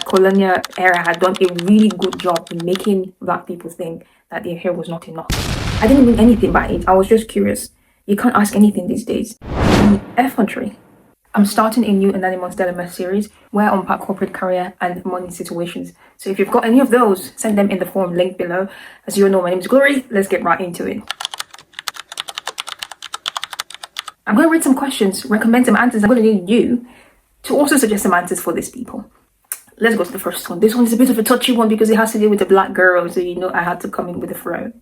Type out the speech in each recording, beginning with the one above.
colonial era had done a really good job in making black people think that their hair was not enough. I didn't mean anything by it. I was just curious. You can't ask anything these days. The effrontery. I'm starting a new Anonymous Dilemma series where I unpack corporate career and money situations. So if you've got any of those, send them in the form linked below. As you all know, my name is Glory. Let's get right into it. I'm going to read some questions, recommend some answers. I'm going to need you to also suggest some answers for these people. Let's go to the first one. This one is a bit of a touchy one because it has to do with a black girl, so you know I had to come in with a throw.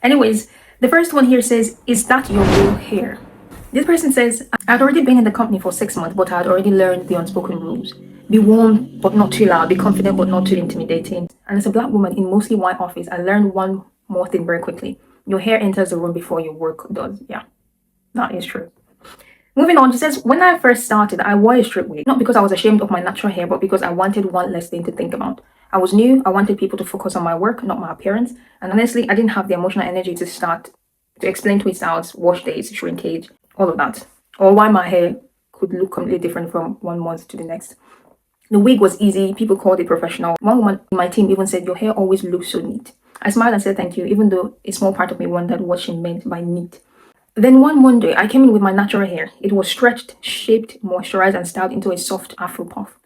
Anyways, the first one here says, is that your real hair? This person says, I'd already been in the company for 6 months, but I had already learned the unspoken rules. Be warm, but not too loud. Be confident, but not too intimidating. And as a black woman in mostly white office, I learned one more thing very quickly. Your hair enters the room before your work does. Yeah, that is true. Moving on, she says, when I first started, I wore a straight wig, not because I was ashamed of my natural hair, but because I wanted one less thing to think about. I was new, I wanted people to focus on my work, not my appearance, and honestly, I didn't have the emotional energy to start to explain twist outs, wash days, shrinkage, all of that, or why my hair could look completely different from 1 month to the next. The wig was easy, people called it professional. One woman in my team even said, your hair always looks so neat. I smiled and said thank you, even though a small part of me wondered what she meant by neat. Then one Monday, I came in with my natural hair. It was stretched, shaped, moisturized, and styled into a soft afro puff.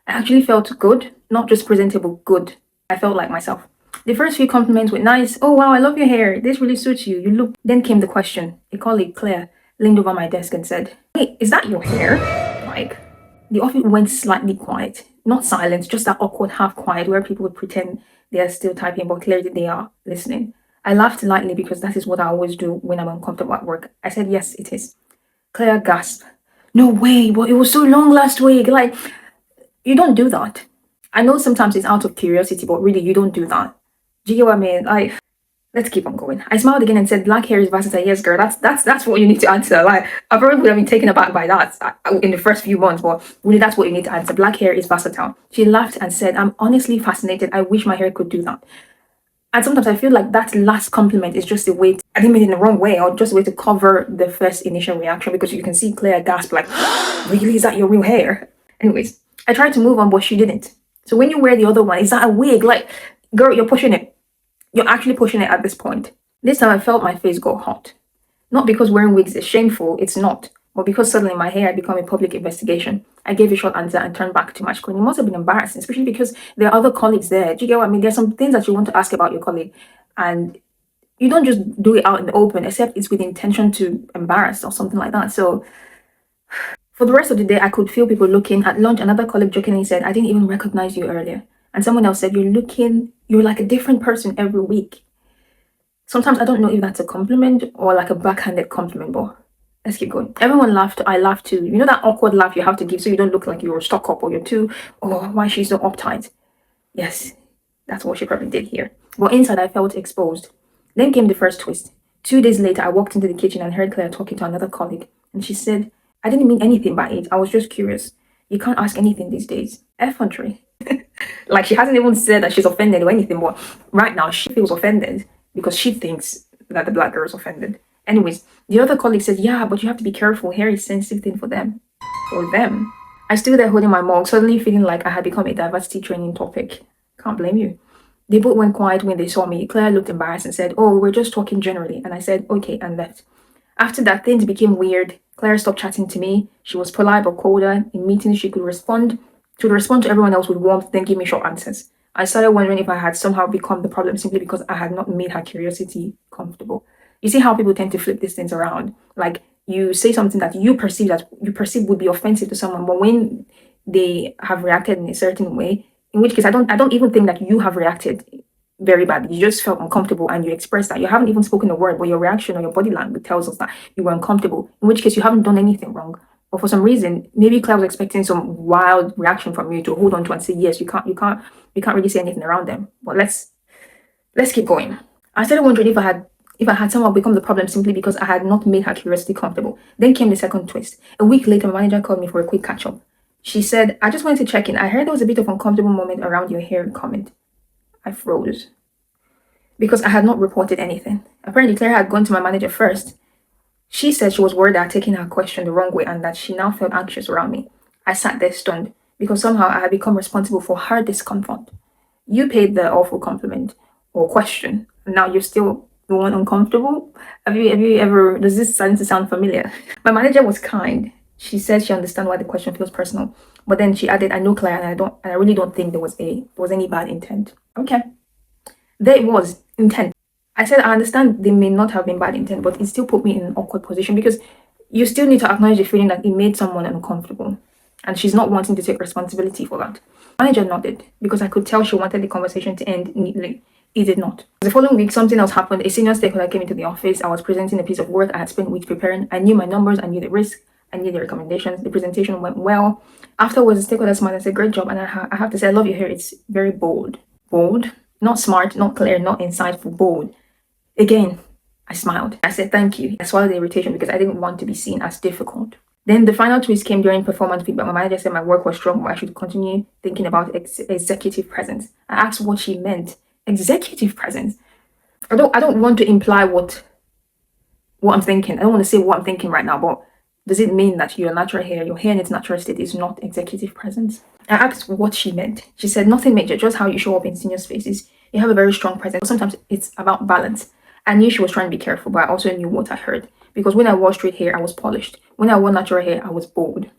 I actually felt good, not just presentable, good. I felt like myself. The first few compliments were nice. Oh wow, I love your hair. This really suits you. You look. Then came the question. A colleague, Claire, leaned over my desk and said, "Wait, is that your hair?" Like, the office went slightly quiet. Not silent, just that awkward half quiet where people would pretend they are still typing, but clearly they are listening. I laughed lightly because that is what I always do when I'm uncomfortable at work. I said, yes, it is. Claire gasped. No way, but it was so long last week. Like, you don't do that. I know sometimes it's out of curiosity, but really, you don't do that. Do you get what I mean? Let's keep on going. I smiled again and said, black hair is versatile. Yes, girl, that's what you need to answer. Like, I probably would have been taken aback by that in the first few months, but really, that's what you need to answer. Black hair is versatile. She laughed and said, I'm honestly fascinated. I wish my hair could do that. And sometimes I feel like that last compliment is just a way, I didn't mean it in the wrong way, or just a way to cover the first initial reaction, because you can see Claire gasp like, really, is that your real hair? Anyways, I tried to move on, but she didn't. So when you wear the other one, is that a wig? Like, girl, you're pushing it. You're actually pushing it at this point. This time I felt my face go hot. Not because wearing wigs is shameful, it's not. But because suddenly my hair had become a public investigation. I gave a short answer and turned back to my screen. It must have been embarrassing, especially because there are other colleagues there. Do you get what I mean? There's some things that you want to ask about your colleague, and you don't just do it out in the open, except it's with intention to embarrass or something like that. So for the rest of the day, I could feel people looking. At lunch, another colleague jokingly said, I didn't even recognize you earlier. And someone else said, you're like a different person every week. Sometimes I don't know if that's a compliment or like a backhanded compliment, but let's keep going. Everyone laughed. I laughed too. You know that awkward laugh you have to give so you don't look like you're stuck up or you're too, oh, why is she so uptight? Yes, that's what she probably did here. But inside, I felt exposed. Then came the first twist. 2 days later, I walked into the kitchen and heard Claire talking to another colleague. And she said, I didn't mean anything by it. I was just curious. You can't ask anything these days. Effrontery. Like, she hasn't even said that she's offended or anything, but right now she feels offended because she thinks that the black girl is offended. Anyways, the other colleague said, yeah, but you have to be careful. Hair is a sensitive thing for them. For them. I stood there holding my mug, suddenly feeling like I had become a diversity training topic. Can't blame you. They both went quiet when they saw me. Claire looked embarrassed and said, oh, we're just talking generally. And I said, okay, and left. After that, things became weird. Claire stopped chatting to me. She was polite but colder. In meetings, she would respond to everyone else with warmth, then give me short answers. I started wondering if I had somehow become the problem simply because I had not made her curiosity comfortable. You see how people tend to flip these things around. Like, you say something that you perceive would be offensive to someone, but when they have reacted in a certain way, in which case I don't even think that you have reacted very badly. You just felt uncomfortable and you expressed that. You haven't even spoken a word, but your reaction or your body language tells us that you were uncomfortable, in which case you haven't done anything wrong. But for some reason, maybe Claire was expecting some wild reaction from you to hold on to and say, yes, you can't really say anything around them. But let's keep going. I started wondering if I had somehow become the problem simply because I had not made her curiosity comfortable. Then came the second twist. A week later, my manager called me for a quick catch-up. She said, I just wanted to check in. I heard there was a bit of uncomfortable moment around your hair comment. I froze. Because I had not reported anything. Apparently, Claire had gone to my manager first. She said she was worried I had taken her question the wrong way and that she now felt anxious around me. I sat there stunned. because somehow I had become responsible for her discomfort. You paid the awful compliment or question, and now you're still the one uncomfortable. Have you ever, does this starting to sound familiar? My manager was kind. She said she understands why the question feels personal, but then she added, "I know Claire, and I really don't think there was any bad intent." Okay, there was intent. I said I understand there may not have been bad intent, but it still put me in an awkward position because you still need to acknowledge the feeling that it made someone uncomfortable, and she's not wanting to take responsibility for that. Manager nodded because I could tell she wanted the conversation to end neatly. It did not. The following week, something else happened. A senior stakeholder came into the office. I was presenting a piece of work I had spent weeks preparing. I knew my numbers, I knew the risk, I knew the recommendations. The presentation went well. Afterwards, the stakeholder smiled and said, "Great job." And I have to say, I love your hair. It's very bold. Bold? Not smart, not clear, not insightful, bold. Again, I smiled. I said, "Thank you." I swallowed the irritation because I didn't want to be seen as difficult. Then the final twist came during performance feedback. My manager said my work was strong, but I should continue thinking about executive presence. I asked what she meant. Executive presence. I don't want to imply what I'm thinking. I don't want to say what I'm thinking right now, but does it mean that your hair in its natural state is not executive presence? I asked what she meant. She said, "Nothing major, just how you show up in senior spaces. You have a very strong presence. Sometimes it's about balance." I knew she was trying to be careful, but I also knew what I heard. Because when I wore straight hair, I was polished. When I wore natural hair, I was bold.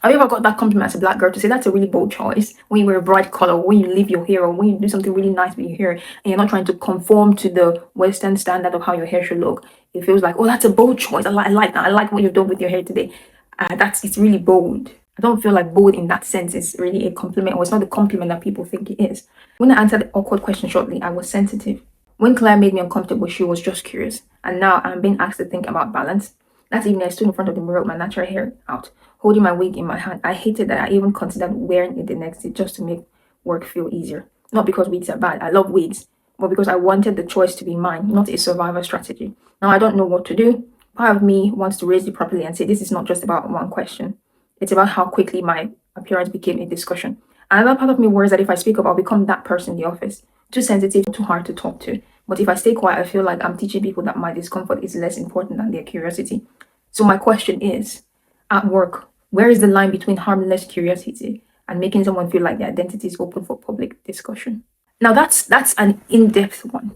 Have you ever got that compliment as a black girl to say that's a really bold choice? When you wear a bright color, when you leave your hair, or when you do something really nice with your hair, and you're not trying to conform to the Western standard of how your hair should look, it feels like, oh, that's a bold choice. I like that. I like what you've done with your hair today. It's really bold. I don't feel like bold in that sense is really a compliment, or it's not the compliment that people think it is. When I answered the awkward question shortly, I was sensitive. When Claire made me uncomfortable, she was just curious. And now I'm being asked to think about balance. That evening, I stood in front of the mirror with my natural hair out, holding my wig in my hand. I hated that I even considered wearing it the next day just to make work feel easier. Not because wigs are bad, I love wigs, but because I wanted the choice to be mine, not a survivor strategy. Now I don't know what to do. Part of me wants to raise it properly and say this is not just about one question. It's about how quickly my appearance became a discussion. Another part of me worries that if I speak up, I'll become that person in the office. Too sensitive, too hard to talk to. But if I stay quiet, I feel like I'm teaching people that my discomfort is less important than their curiosity. So my question is, at work, where is the line between harmless curiosity and making someone feel like their identity is open for public discussion? Now that's an in-depth one.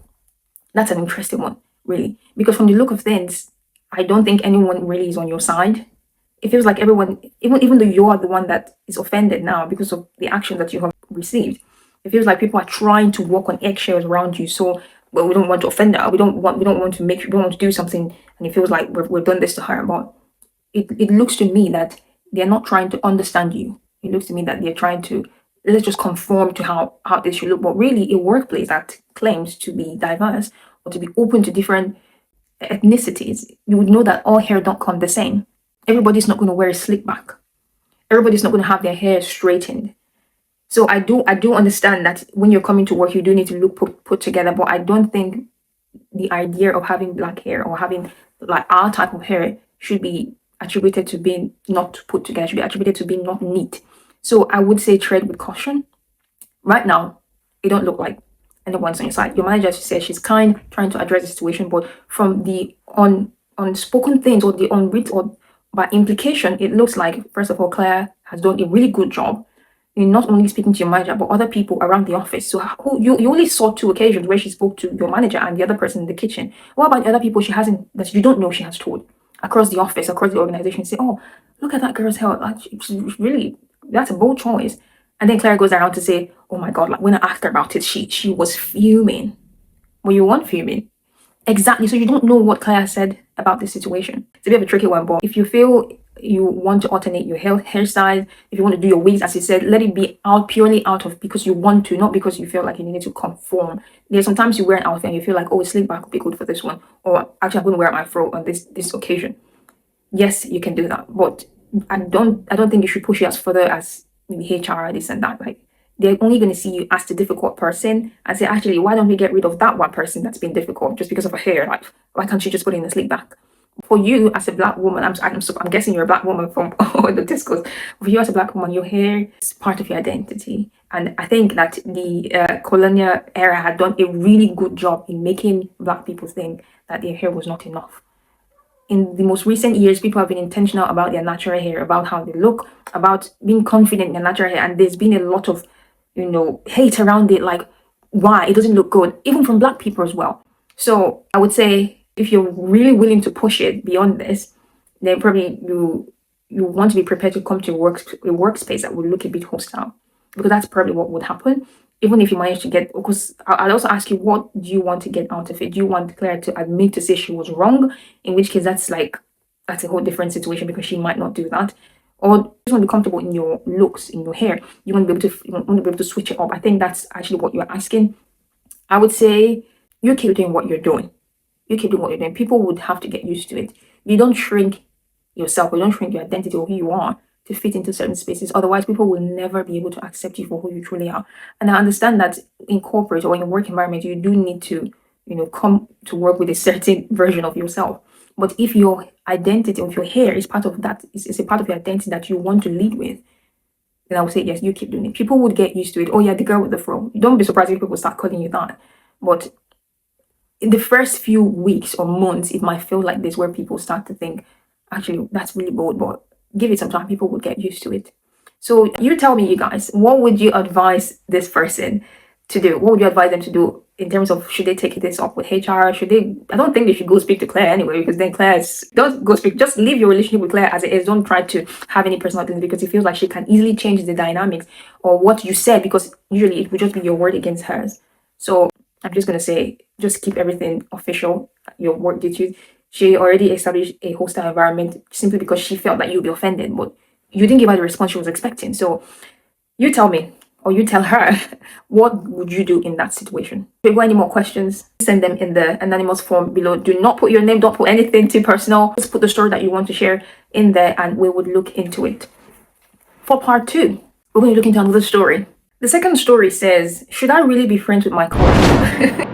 That's an interesting one, really. Because from the look of things, I don't think anyone really is on your side. It feels like everyone, even though you are the one that is offended now because of the action that you have received, it feels like people are trying to walk on eggshells around you. So, well, we don't want to offend her. We don't want to do something, and it feels like we've done this to her. But it looks to me that they're not trying to understand you. It looks to me that they're trying to, let's just conform to how this should look. But really, a workplace that claims to be diverse or to be open to different ethnicities, you would know that all hair don't come the same. Everybody's not going to wear a slick back. Everybody's not going to have their hair straightened. So I do understand that when you're coming to work, you do need to look put together. But I don't think the idea of having black hair or having like our type of hair should be attributed to being not put together. It should be attributed to being not neat. So I would say tread with caution. Right now, it don't look like anyone's on your side. Your manager says she's kind, trying to address the situation, but from the unspoken things or the unwritten or by implication, it looks like, first of all, Claire has done a really good job in not only speaking to your manager, but other people around the office. So you only saw 2 occasions where she spoke to your manager and the other person in the kitchen. What about the other people she hasn't, that you don't know she has told across the office, across the organization? Say, oh, look at that girl's hair. Like, she's really, that's a bold choice. And then Claire goes around to say, oh my God, like when I asked her about it, she was fuming. Well, you weren't fuming. Exactly. So you don't know what Claire said about this situation. It's a bit of a tricky one, but if you feel you want to alternate your hairstyle, if you want to do your wigs, as you said, let it be out purely out of because you want to, not because you feel like you need to conform. There's sometimes you wear an outfit and you feel like, oh, a slick back would be good for this one, or actually I'm going to wear my fro on this occasion. Yes, you can do that, but I don't think you should push it as further as maybe HR, this and that. Like, they're only going to see you as the difficult person and say, actually, why don't we get rid of that one person that's been difficult just because of her hair? Like, why can't you just put in a slick back? For you as a black woman, I'm guessing you're a black woman from all the discourse. For you as a black woman, your hair is part of your identity. And I think that the colonial era had done a really good job in making black people think that their hair was not enough. in the most recent years, people have been intentional about their natural hair, about how they look, about being confident in their natural hair. And there's been a lot of, hate around it, like why it doesn't look good, even from Black people as well. So I would say if you're really willing to push it beyond this, then probably you want to be prepared to come to a workspace that will look a bit hostile, because that's probably what would happen. Even if you manage to get, because I'll also ask you, what do you want to get out of it? Do you want Claire to admit to say she was wrong? In which case, that's a whole different situation, because she might not do that. Or you just want to be comfortable in your looks, in your hair. You want to be able to switch it up. I think that's actually what you're asking. I would say you keep doing what you're doing. You keep doing what you're doing. People would have to get used to it. You don't shrink yourself, or you don't shrink your identity or who you are to fit into certain spaces. Otherwise, people will never be able to accept you for who you truly are. And I understand that in corporate or in a work environment, you do need to, come to work with a certain version of yourself. But if your identity, or if your hair is part of that, is a part of your identity that you want to lead with, then I would say, yes, you keep doing it. People would get used to it. Oh yeah, the girl with the fro. Don't be surprised if people start calling you that. But in the first few weeks or months, it might feel like this, where people start to think, actually, that's really bold, but give it some time, people will get used to it. So you tell me, you guys, what would you advise this person to do? What would you advise them to do in terms of, should they take this up with HR? I don't think they should go speak to Claire anyway, because then don't go speak, just leave your relationship with Claire as it is. Don't try to have any personal things, because it feels like she can easily change the dynamics or what you said, because usually it would just be your word against hers. So I'm just going to say, just keep everything official, your work duties. She already established a hostile environment simply because she felt that you'd be offended, but you didn't give her the response she was expecting. So you tell me, or you tell her, what would you do in that situation? If you have any more questions, send them in the anonymous form below. Do not put your name, don't put anything too personal. Just put the story that you want to share in there, and we would look into it. For part 2, we're going to look into another story. The second story says, should I really be friends with my colleague?